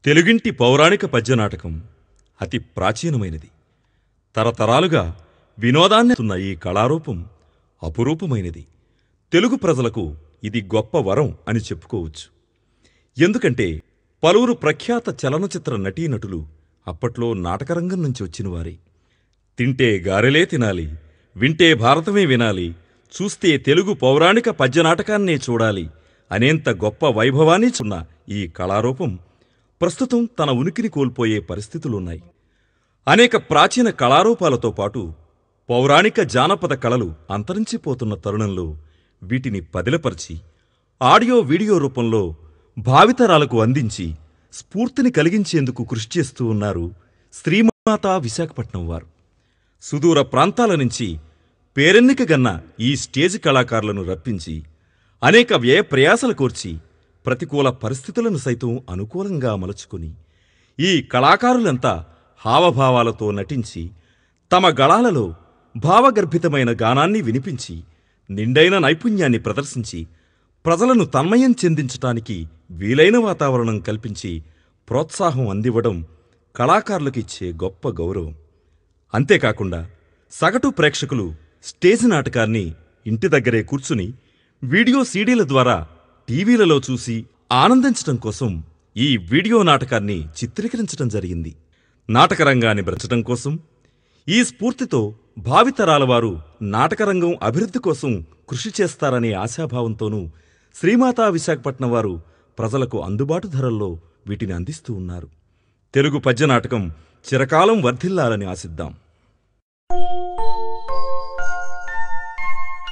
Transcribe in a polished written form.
తెలుగింటి పౌరాణిక పద్యనాటకం అతి ప్రాచీనమైనది. తరతరాలుగా వినోదాన్నిస్తున్న ఈ కళారూపం అపురూపమైనది. తెలుగు ప్రజలకు ఇది గొప్ప వరం అని చెప్పుకోవచ్చు. ఎందుకంటే పలువురు ప్రఖ్యాత చలనచిత్ర నటీనటులు అప్పట్లో నాటకరంగం నుంచి వచ్చినవారే. తింటే గారెలే తినాలి, వింటే భారతమే వినాలి, చూస్తే తెలుగు పౌరాణిక పద్యనాటకాన్నే చూడాలి అనేంత గొప్ప వైభవాన్ని చున్న ఈ కళారూపం ప్రస్తుతం తన ఉనికిని కోల్పోయే పరిస్థితులున్నాయి. అనేక ప్రాచీన కళారూపాలతో పాటు పౌరాణిక జానపద కళలు అంతరించిపోతున్న తరుణంలో వీటిని పదిలపరిచి ఆడియో వీడియో రూపంలో భావితరాలకు అందించి స్ఫూర్తిని కలిగించేందుకు కృషి చేస్తూ ఉన్నారు శ్రీమాతా విశాఖపట్నం వారు. సుదూర ప్రాంతాల నుంచి పేరెన్నికగన్న ఈ స్టేజ్ కళాకారులను రప్పించి అనేక వ్యయ ప్రయాసలు కోర్చి ప్రతికూల పరిస్థితులను సైతం అనుకూలంగా మలుచుకుని ఈ కళాకారులంతా హావభావాలతో నటించి తమ గళాలలో భావగర్భితమైన గానాన్ని వినిపించి నిండైన నైపుణ్యాన్ని ప్రదర్శించి ప్రజలను తన్మయం చెందించటానికి వీలైన వాతావరణం కల్పించి ప్రోత్సాహం అందివ్వడం కళాకారులకిచ్చే గొప్ప గౌరవం. అంతేకాకుండా సగటు ప్రేక్షకులు స్టేజ్ నాటకాన్ని ఇంటి దగ్గరే కూర్చుని వీడియో సీడీల ద్వారా టీవీలలో చూసి ఆనందించటం కోసం ఈ వీడియో నాటకాన్ని చిత్రీకరించటం జరిగింది. నాటకరంగాన్ని బ్రచటం కోసం ఈ స్ఫూర్తితో భావితరాల వారు నాటకరంగం అభివృద్ధి కోసం కృషి చేస్తారనే ఆశాభావంతోనూ శ్రీమాతా విశాఖపట్నం వారు ప్రజలకు అందుబాటు ధరల్లో వీటిని అందిస్తూ ఉన్నారు. తెలుగు పద్యనాటకం చిరకాలం వర్ధిల్లాలని ఆశిద్దాం.